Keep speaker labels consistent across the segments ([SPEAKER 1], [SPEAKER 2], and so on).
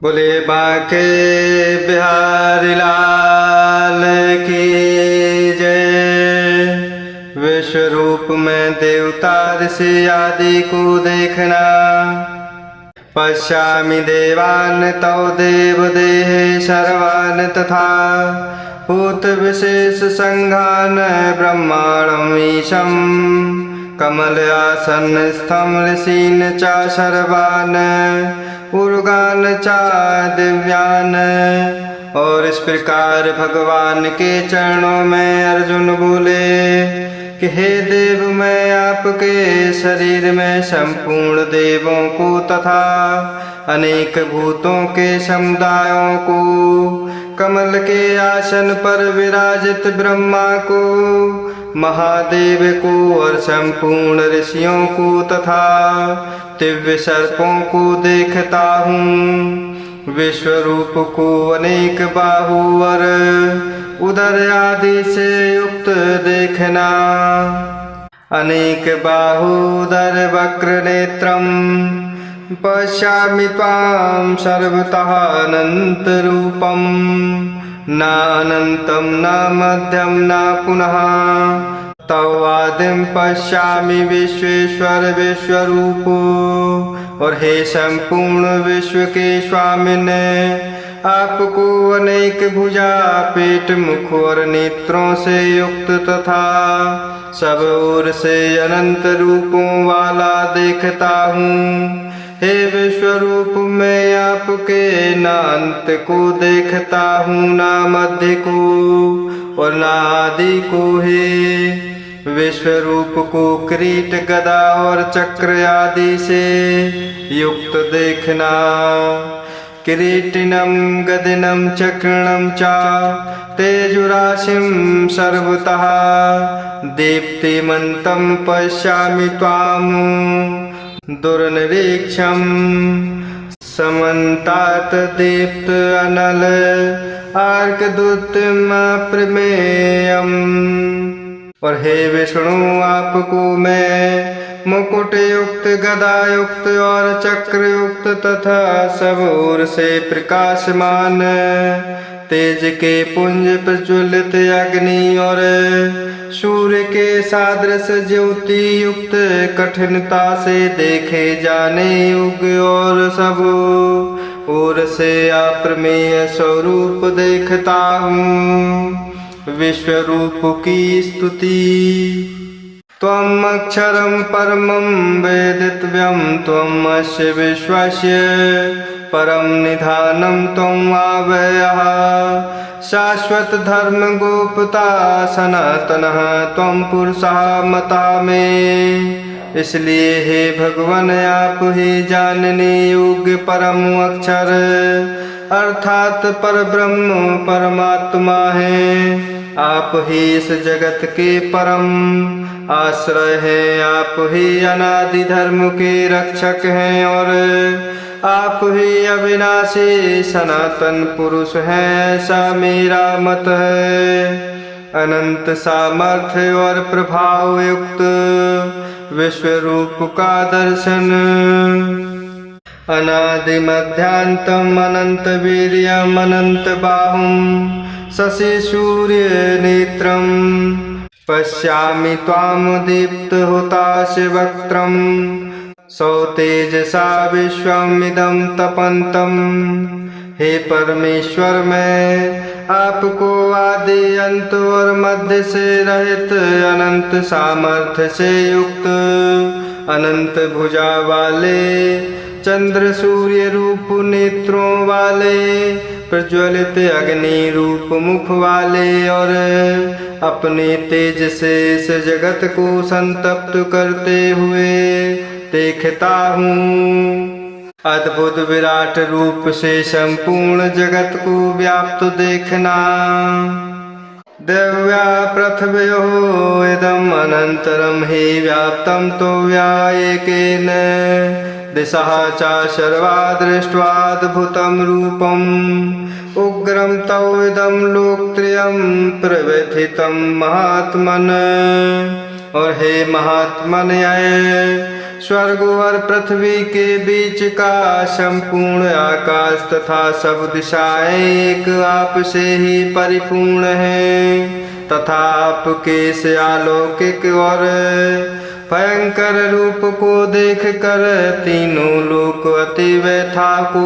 [SPEAKER 1] बोले बांके बिहारी लाल की जय। विश्व रूप में देवता ऋषि आदि को देखना। पश्यामि देवान् तौ देव देहे सर्वान् तथा भूत विशेष संघान ब्रह्माणं ईशं कमलयासन स्थं ऋषीन् च सर्वान् उर्गान चा दिव्यान। और इस प्रकार भगवान के चरणों में अर्जुन बोले कि हे देव, मैं आपके शरीर में संपूर्ण देवों को तथा अनेक भूतों के समुदायों को, कमल के आसन पर विराजित ब्रह्मा को, महादेव को और संपूर्ण ऋषियों को तथा दिव्य सर्पों को देखता हूँ। विश्व रूप को अनेक बाहु और उदर आदि से युक्त देखना। अनेक बाहु उदर वक्र नेत्रम पश्यामि त्वां सर्वतः अनंत रूपम न अनंतम न मध्यम न पुनः तव आदिम पश्यामि विश्वेश्वर विश्वरूपो। और हे संपूर्ण विश्व के स्वामिने, आपको अनेक भुजा पेट मुख और नेत्रों से युक्त तथा सब ओर से अनंत रूपों वाला देखता हूँ। हे विश्वरूप, मैं आपके न अंत को देखता हूँ, न मध्य को और न आदि को। हे विश्वरूप को किरीट गदा और चक्र आदि से युक्त देखना। किरीटिनं गदिनं चक्रणं च तेजुराशिं सर्वतः दीप्तिमन्तं पश्यामि त्वां दुर्निरीक्षं समन्तात् दीप्त अनल आर्कद्युतिम् अप्रमेयम्। और हे विष्णु, आपको मैं मुकुट युक्त, गदा युक्त और चक्र युक्त तथा सब ओर से प्रकाशमान तेज के पुंज प्रज्वलित अग्नि और सूर्य के सादृश ज्योति युक्त कठिनता से देखे जाने युग और सब ओर से अप्रमेय स्वरूप देखता हूँ। विश्वरूप की स्तुति। त्वम् अक्षरं परमं वेदितव्यं, त्वम् अस्य विश्वस्य परं निधानं, त्वम् अव्ययः शाश्वत धर्म गोप्ता सनातनः, त्वं पुरुषः मता में। इसलिए हे भगवान, आप ही जानने योग्य परम अक्षर अर्थात परब्रह्म परमात्मा है। आप ही इस जगत के परम आश्रय हैं। आप ही अनादि धर्म के रक्षक हैं और आप ही अविनाशी सनातन पुरुष हैं, ऐसा मेरा मत है। अनंत सामर्थ्य और प्रभाव युक्त विश्वरूप का दर्शन, अनादि मध्यांतम अनंत वीर्यम अनंत बाहुम शशि सूर्य नेत्रम पश्यामि त्वां दीप्त हुताशि वक्त्रम सौतेजसा विश्वमिदं तपन्तम। हे परमेश्वर, मैं आपको आदि अंत और मध्य से रहित अनंत सामर्थ्य से युक्त अनंत भुजा वाले चंद्र सूर्य रूप नेत्रों वाले प्रज्वलित अग्नि रूप मुख वाले और अपने तेज से इस जगत को संतप्त करते हुए देखता हूँ। अद्भुत विराट रूप से संपूर्ण जगत को व्याप्त देखना। दिव्या पृथ्व्योः इदम् अनन्तरं हि व्याप्तं त्वया एकेन दिशः च सर्वा दृष्ट्वाद्भुतं रूपम् उग्रं तौ इदं लोकत्रयं प्रव्यथितं महात्मन्। और हे महात्मन, स्वर्ग और पृथ्वी के बीच का संपूर्ण आकाश तथा सब दिशाएं एक आप से ही परिपूर्ण है, तथा आपके से अलौकिक और भयंकर रूप को देख कर तीनों लोक अति व्यथा को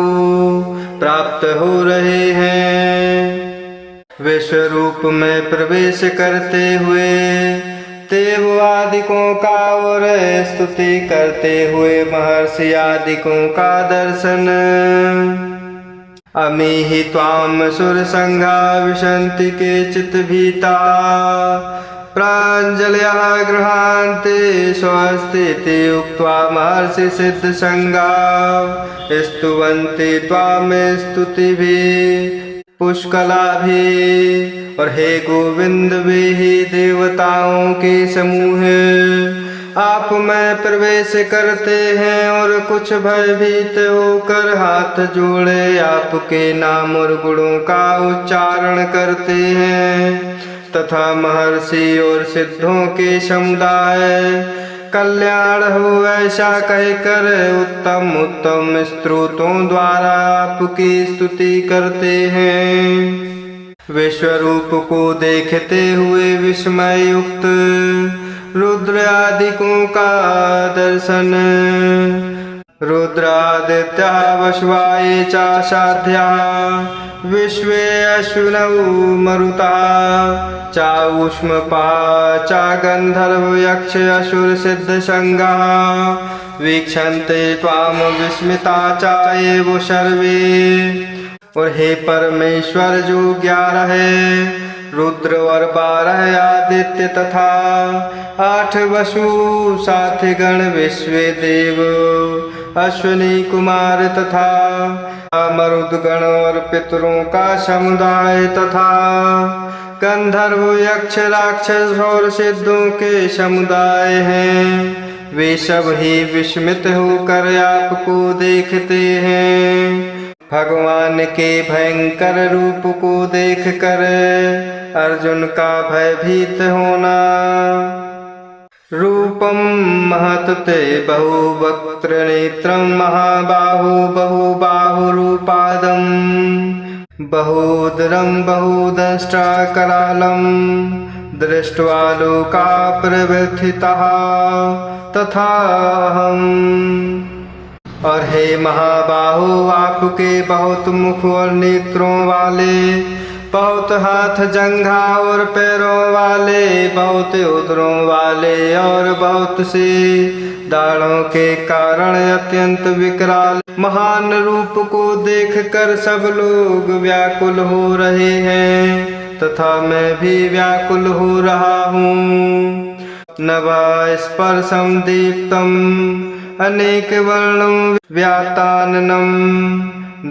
[SPEAKER 1] प्राप्त हो रहे हैं। विश्व रूप में प्रवेश करते हुए देव आदिकों का और स्तुति करते हुए महर्षि आदिकों का दर्शन। अमी हि त्वाम सुर संघा विशन्ति केचित् भीता प्राञ्जलयः गृहान्ते स्वस्तीति उक्त्वा महर्षि सिद्ध संगा स्तुवन्ति त्वां स्तुतिभिः पुष्कलाभिः। और हे गोविंद, वे ही देवताओं के समूह आप में प्रवेश करते हैं और कुछ भयभीत होकर हाथ जोड़े आपके नाम और गुणों का उच्चारण करते हैं, तथा महर्षि और सिद्धों के समुदाय कल्याण हो ऐसा कहकर उत्तम उत्तम स्तोत्रों द्वारा आपकी स्तुति करते हैं। विश्व रूप को देखते हुए विस्मय युक्त रुद्र आदिकों का दर्शन। रुद्रादित्या वश्वाये चासाध्या विश्वे अश्विनौ मरुता चाउष्मपा चा गंधर्व यक्ष असुर सिद्ध संगा वीक्षन्ते त्वाम विस्मिता चाएव सर्वे। और हे परमेश्वर, जो 11 रुद्र और 12 आदित्य तथा 8 वसु 7 गण विश्व देव अश्विनी कुमार तथा मरुदगण और पितरों का समुदाय तथा गंधर्व यक्ष राक्षस और सिद्धों के समुदाय हैं, वे सब ही विस्मित होकर आपको देखते हैं। भगवान के भयंकर रूप को देखकर अर्जुन का भयभीत होना। रूपम महत ते बहुवक्त्र नेत्रम महाबाहु बहुबाहुरूपादम बहुदरम बहुदंष्ट्राकरालम दृष्ट्वा लोका प्रव्यथिताः तथा हम। और हे महाबाहु, आपके बहुत मुख और नेत्रों वाले, बहुत हाथ जंघा और पैरों वाले, बहुत उदरों वाले और बहुत से दाढ़ों के कारण अत्यंत विकराल महान रूप को देखकर सब लोग व्याकुल हो रहे हैं, तथा मैं भी व्याकुल हो रहा हूँ। नभः स्पर्शम दीप्तम अनेक वर्णं व्याताननं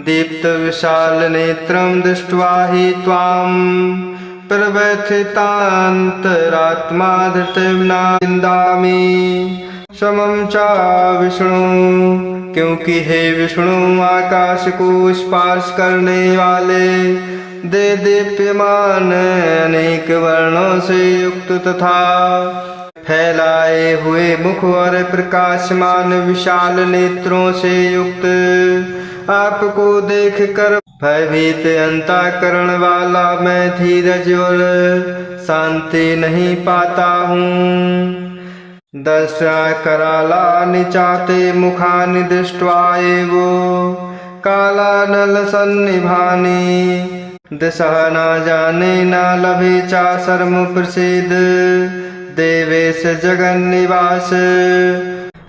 [SPEAKER 1] दीप्त विशाल नेत्रं दृष्ट्वा हि त्वां प्रव्यथितान्तरात्मा धृतिं न विन्दामि समं च विष्णु। क्योंकि हे विष्णु, आकाश को स्पर्श करने वाले दे दीप्यमान अनेक वर्णों से युक्त तथा फैलाए हुए मुख और प्रकाशमान विशाल नेत्रों से युक्त आपको देखकर भयभीत अंतःकरण वाला मैं धीरज और शांति नहीं पाता हूँ। दंष्ट्रा करालानि चाते मुखानि दृष्ट्वा एव कालानल सन्निभानि दिशा न जाने न लभे चा शर्म प्रसीद देवेश जगन्निवास।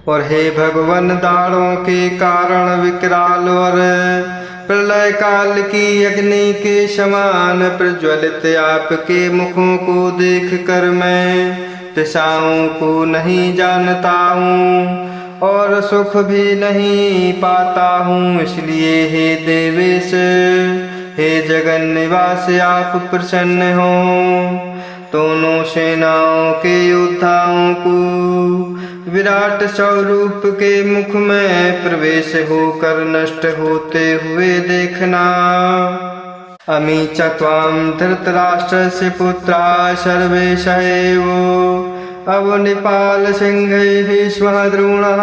[SPEAKER 1] और हे भगवान, दाढ़ों के कारण विकराल और प्रलय काल की अग्नि के समान प्रज्वलित आपके मुखों को देखकर मैं दिशाओं को नहीं जानता हूँ और सुख भी नहीं पाता हूँ। इसलिए हे देवेश, हे जगन्निवास, आप प्रसन्न हो दोनों सेनाओं के योद्धाओं को विराट स्वरूप के मुख में प्रवेश होकर नष्ट होते हुए देखना। अमी च त्वां धृतराष्ट्रस्य पुत्रा सर्वे सहैव अवनिपाल सिंहैः भीष्मः द्रोणः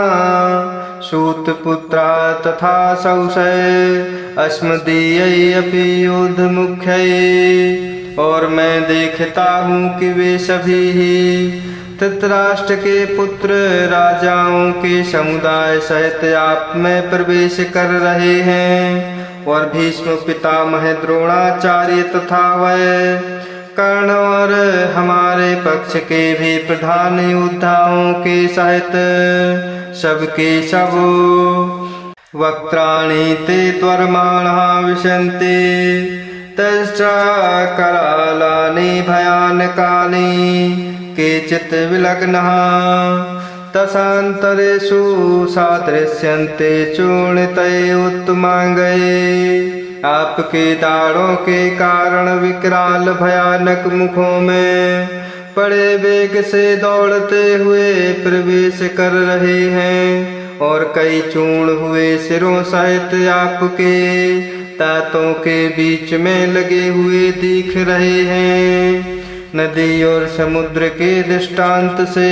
[SPEAKER 1] सूतपुत्रा तथा सौशय अस्मदीयै अपि योद्धमुख्यै। और मैं देखता हूँ कि वे सभी ही धृतराष्ट्र के पुत्र राजाओं के समुदाय सहित आप में प्रवेश कर रहे हैं। और भीष्म पितामह द्रोणाचार्य तथा वह कर्ण और हमारे पक्ष के भी प्रधान योद्धाओं के सहित सबके सब वक्त्राणि ते त्वरमाणः विशन्ति तस्चा करालानि भयानकानि केचित् विलग्नः तसान्तरेषु सादृश्यन्ते चूर्णितये उत्तमांगये। आपके दाढ़ों के कारण विकराल भयानक मुखों में बड़े वेग से दौड़ते हुए प्रवेश कर रहे हैं और कई चूर्ण हुए सिरों सहित आपके दांतों के बीच में लगे हुए दिख रहे हैं। नदी और समुद्र के दृष्टांत से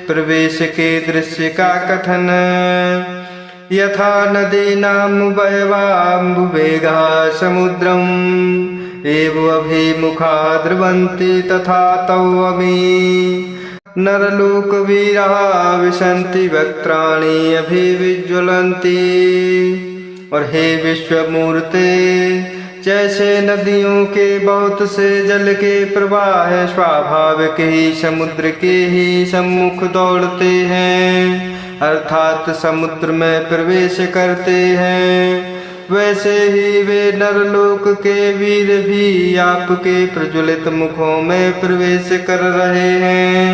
[SPEAKER 1] प्रवेश के दृश्य का कथन। यथा नदीनां वयवाम्बुवेगः समुद्रम् एव अभिमुखा द्रवन्ति तथा तवमि नरलोकवीराः विशन्ति वक्त्राणि अभिविज्वलन्ति। और हे विश्वमूर्ते, जैसे नदियों के बहुत से जल के प्रवाह स्वाभाविक ही समुद्र के ही सम्मुख दौड़ते हैं अर्थात समुद्र में प्रवेश करते हैं, वैसे ही वे नरलोक के वीर भी आपके प्रज्वलित मुखों में प्रवेश कर रहे हैं।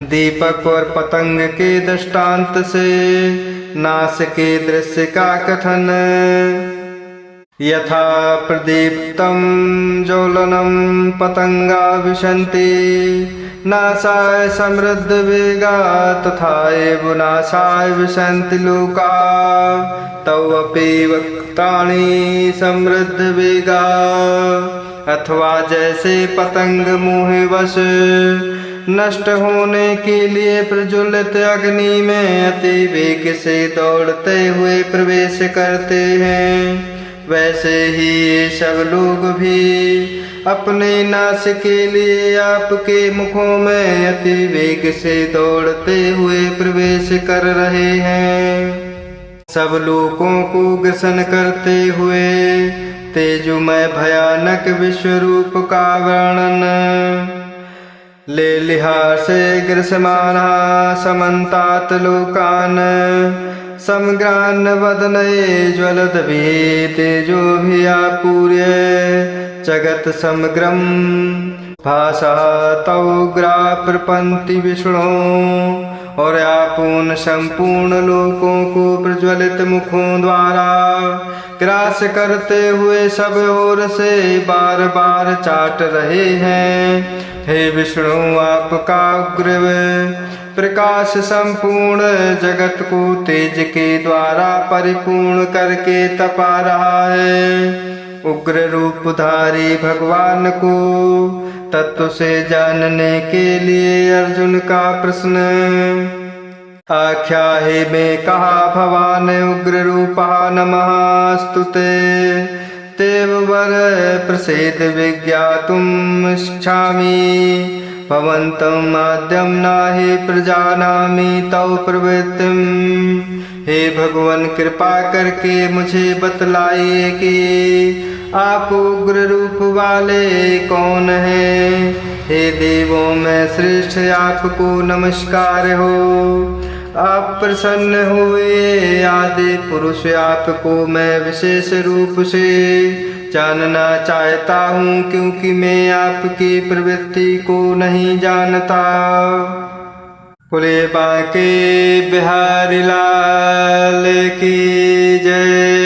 [SPEAKER 1] दीपक और पतंग के दृष्टांत से नाश के दृश्य का कथन। यथा प्रदीप्तं ज्वलनं पतंगा विशन्ति नाशाय समृद्ध वेगा तथा एव नाशाय विशन्ति लोका तवपि वक्त्राणि समृद्ध वेगा। अथवा जैसे पतंग मोहवश नष्ट होने के लिए प्रज्वलित अग्नि में अति वेग से दौड़ते हुए प्रवेश करते हैं, वैसे ही ये सब लोग भी अपने नाश के लिए आपके मुखों में अति वेग से दौड़ते हुए प्रवेश कर रहे हैं। सब लोगों को ग्रसन करते हुए तेजोमय भयानक विश्वरूप का वर्णन। ले लिहार से ग्रसमाना समन्तात लोकान समग्रान वदनये ज्वलद्भिः तेजोभियापूर्य जगत समग्रम भाषा तौग्रा प्रपंति विष्णु। और आप उन संपूर्ण लोकों को प्रज्वलित मुखों द्वारा ग्रास करते हुए सब ओर से बार बार चाट रहे हैं। हे विष्णु, आपका उग्र प्रकाश संपूर्ण जगत को तेज के द्वारा परिपूर्ण करके तपा रहा है। उग्र रूपधारी भगवान को तत्व से जानने के लिए अर्जुन का प्रश्न। आख्या हे में कहा भवान उग्र रूपा नमस्तुते तेव वर प्रसीद विज्ञातुम् इच्छामि भवन्तं आद्यं नाहि प्रजानामि तव प्रवृत्तिम्। हे भगवान, कृपा करके मुझे बतलाइए कि आप उग्र रूप वाले कौन हैं। हे देवों में श्रेष्ठ आपको नमस्कार हो। आप प्रसन्न हुए आदि पुरुष आपको मैं विशेष रूप से जानना चाहता हूँ, क्योंकि मैं आपकी प्रवृत्ति को नहीं जानता। बोले बांके बिहारी लाल की जय।